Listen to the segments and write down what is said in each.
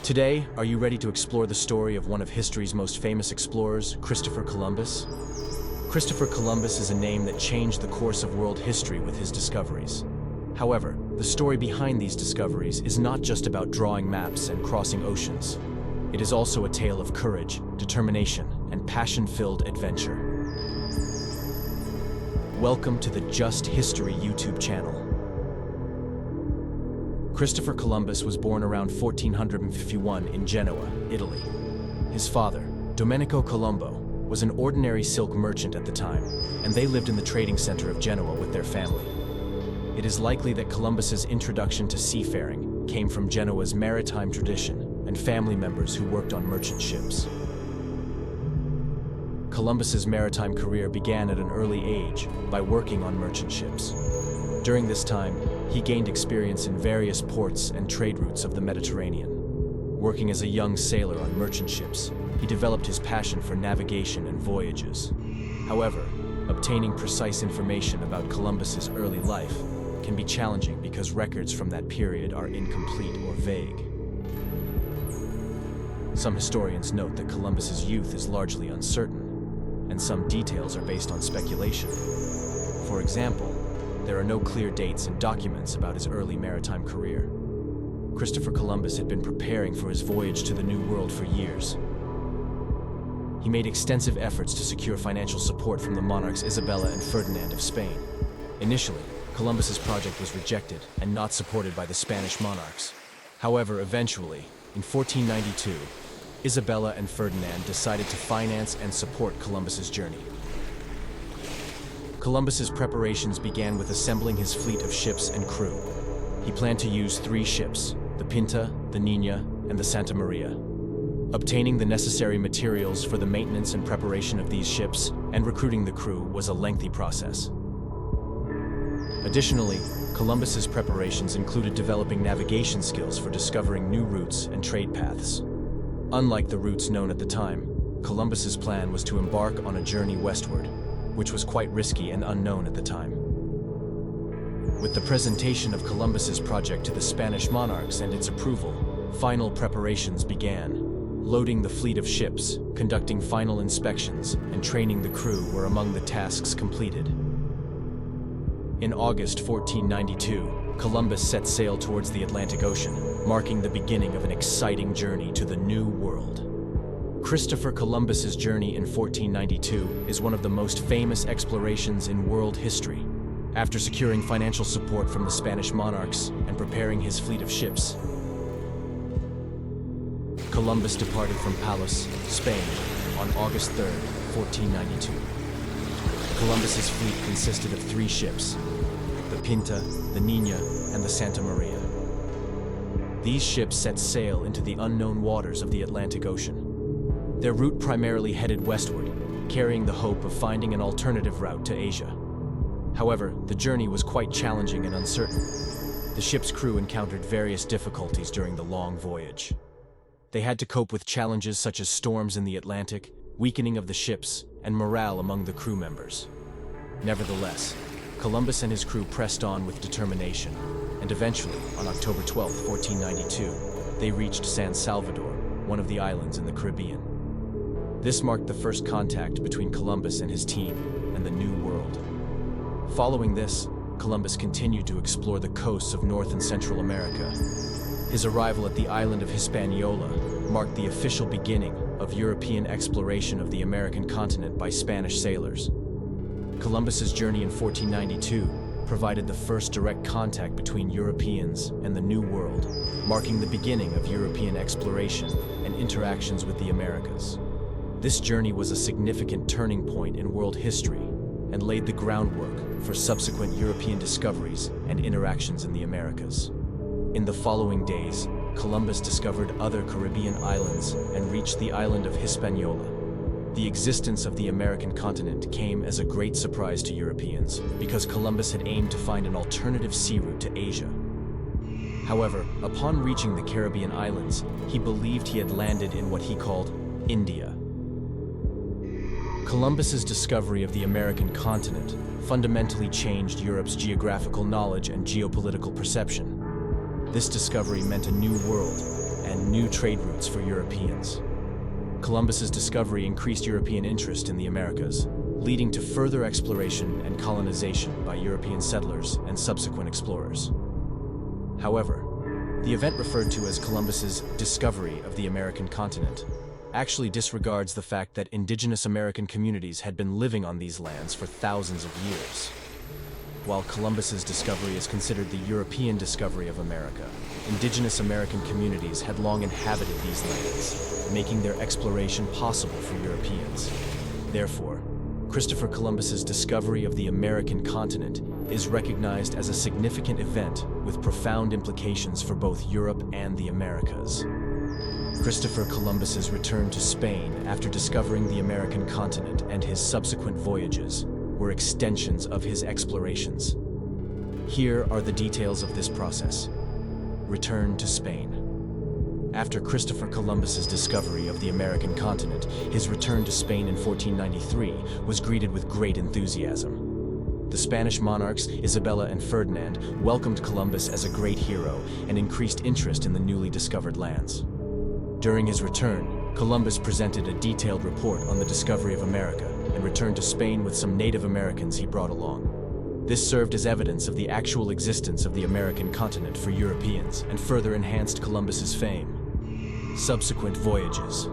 Today, are you ready to explore the story of one of history's most famous explorers, Christopher Columbus? Christopher Columbus is a name that changed the course of world history with his discoveries. However, the story behind these discoveries is not just about drawing maps and crossing oceans. It is also a tale of courage, determination, and passion-filled adventure. Welcome to the Just History YouTube channel. Christopher Columbus was born around 1451 in Genoa, Italy. His father, Domenico Colombo, was an ordinary silk merchant at the time, and they lived in the trading center of Genoa with their family. It is likely that Columbus's introduction to seafaring came from Genoa's maritime tradition and family members who worked on merchant ships. Columbus's maritime career began at an early age by working on merchant ships. During this time, he gained experience in various ports and trade routes of the Mediterranean. Working as a young sailor on merchant ships, he developed his passion for navigation and voyages. However, obtaining precise information about Columbus's early life can be challenging because records from that period are incomplete or vague. Some historians note that Columbus's youth is largely uncertain, and some details are based on speculation. For example, there are no clear dates and documents about his early maritime career. Christopher Columbus had been preparing for his voyage to the New World for years. He made extensive efforts to secure financial support from the monarchs Isabella and Ferdinand of Spain. Initially, Columbus's project was rejected and not supported by the Spanish monarchs. However, eventually, in 1492, Isabella and Ferdinand decided to finance and support Columbus's journey. Columbus's preparations began with assembling his fleet of ships and crew. He planned to use 3 ships, the Pinta, the Niña, and the Santa Maria. Obtaining the necessary materials for the maintenance and preparation of these ships and recruiting the crew was a lengthy process. Additionally, Columbus's preparations included developing navigation skills for discovering new routes and trade paths. Unlike the routes known at the time, Columbus's plan was to embark on a journey westward, which was quite risky and unknown at the time. With the presentation of Columbus's project to the Spanish monarchs and its approval, final preparations began. Loading the fleet of ships, conducting final inspections, and training the crew were among the tasks completed. In August 1492, Columbus set sail towards the Atlantic Ocean, marking the beginning of an exciting journey to the New World. Christopher Columbus's journey in 1492 is one of the most famous explorations in world history. After securing financial support from the Spanish monarchs and preparing his fleet of ships, Columbus departed from Palos, Spain, on August 3, 1492. Columbus's fleet consisted of 3 ships, the Pinta, the Niña, and the Santa Maria. These ships set sail into the unknown waters of the Atlantic Ocean. Their route primarily headed westward, carrying the hope of finding an alternative route to Asia. However, the journey was quite challenging and uncertain. The ship's crew encountered various difficulties during the long voyage. They had to cope with challenges such as storms in the Atlantic, weakening of the ships, and morale among the crew members. Nevertheless, Columbus and his crew pressed on with determination, and eventually, on October 12, 1492, they reached San Salvador, one of the islands in the Caribbean. This marked the first contact between Columbus and his team and the New World. Following this, Columbus continued to explore the coasts of North and Central America. His arrival at the island of Hispaniola marked the official beginning of European exploration of the American continent by Spanish sailors. Columbus's journey in 1492 provided the first direct contact between Europeans and the New World, marking the beginning of European exploration and interactions with the Americas. This journey was a significant turning point in world history and laid the groundwork for subsequent European discoveries and interactions in the Americas. In the following days, Columbus discovered other Caribbean islands and reached the island of Hispaniola. The existence of the American continent came as a great surprise to Europeans because Columbus had aimed to find an alternative sea route to Asia. However, upon reaching the Caribbean islands, he believed he had landed in what he called India. Columbus's discovery of the American continent fundamentally changed Europe's geographical knowledge and geopolitical perception. This discovery meant a new world, and new trade routes for Europeans. Columbus's discovery increased European interest in the Americas, leading to further exploration and colonization by European settlers and subsequent explorers. However, the event referred to as Columbus's discovery of the American continent actually disregards the fact that indigenous American communities had been living on these lands for thousands of years. While Columbus's discovery is considered the European discovery of America, indigenous American communities had long inhabited these lands, making their exploration possible for Europeans. Therefore, Christopher Columbus's discovery of the American continent is recognized as a significant event with profound implications for both Europe and the Americas. Christopher Columbus's return to Spain after discovering the American continent and his subsequent voyages were extensions of his explorations. Here are the details of this process. Return to Spain. After Christopher Columbus's discovery of the American continent, his return to Spain in 1493 was greeted with great enthusiasm. The Spanish monarchs, Isabella and Ferdinand, welcomed Columbus as a great hero and increased interest in the newly discovered lands. During his return, Columbus presented a detailed report on the discovery of America and returned to Spain with some Native Americans he brought along. This served as evidence of the actual existence of the American continent for Europeans and further enhanced Columbus's fame. Subsequent voyages.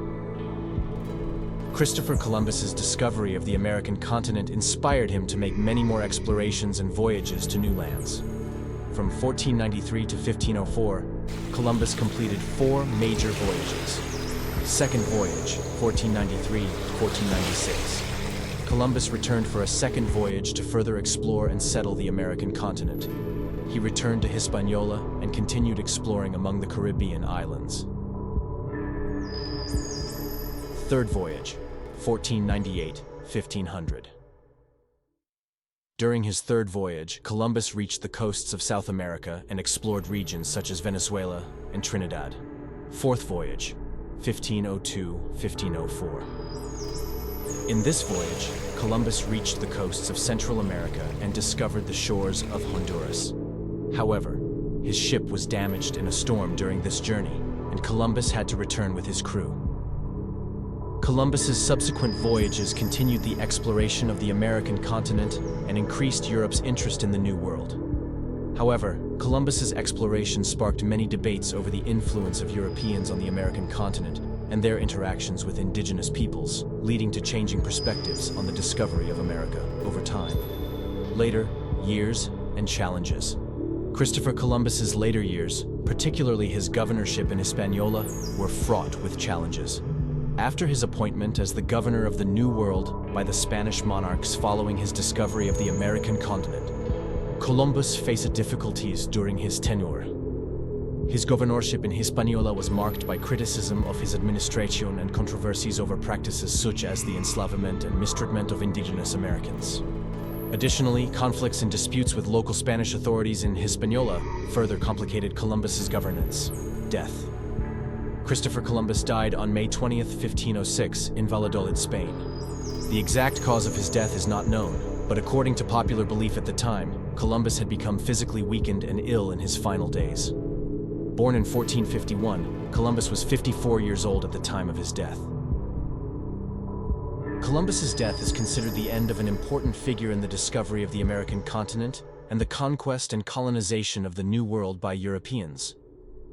Christopher Columbus's discovery of the American continent inspired him to make many more explorations and voyages to new lands. From 1493 to 1504, Columbus completed 4 major voyages. Second voyage, 1493 to 1496. Columbus returned for a second voyage to further explore and settle the American continent. He returned to Hispaniola and continued exploring among the Caribbean islands. Third voyage, 1498-1500. During his third voyage, Columbus reached the coasts of South America and explored regions such as Venezuela and Trinidad. Fourth voyage, 1502-1504. In this voyage, Columbus reached the coasts of Central America and discovered the shores of Honduras. However, his ship was damaged in a storm during this journey, and Columbus had to return with his crew. Columbus's subsequent voyages continued the exploration of the American continent and increased Europe's interest in the New World. However, Columbus's exploration sparked many debates over the influence of Europeans on the American continent and their interactions with indigenous peoples, leading to changing perspectives on the discovery of America over time. Later years and challenges. Christopher Columbus's later years, particularly his governorship in Hispaniola, were fraught with challenges. After his appointment as the governor of the New World by the Spanish monarchs following his discovery of the American continent, Columbus faced difficulties during his tenure. His governorship in Hispaniola was marked by criticism of his administration and controversies over practices such as the enslavement and mistreatment of indigenous Americans. Additionally, conflicts and disputes with local Spanish authorities in Hispaniola further complicated Columbus's governance. Death. Christopher Columbus died on May 20th, 1506 in Valladolid, Spain. The exact cause of his death is not known, but according to popular belief at the time, Columbus had become physically weakened and ill in his final days. Born in 1451, Columbus was 54 years old at the time of his death. Columbus's death is considered the end of an important figure in the discovery of the American continent and the conquest and colonization of the New World by Europeans.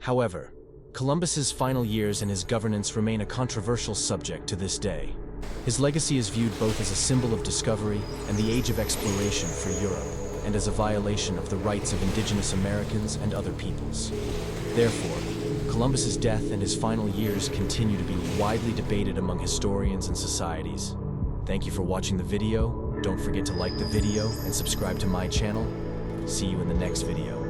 However, Columbus's final years and his governance remain a controversial subject to this day. His legacy is viewed both as a symbol of discovery and the age of exploration for Europe, and as a violation of the rights of indigenous Americans and other peoples. Therefore, Columbus's death and his final years continue to be widely debated among historians and societies. Thank you for watching the video. Don't forget to like the video and subscribe to my channel. See you in the next video.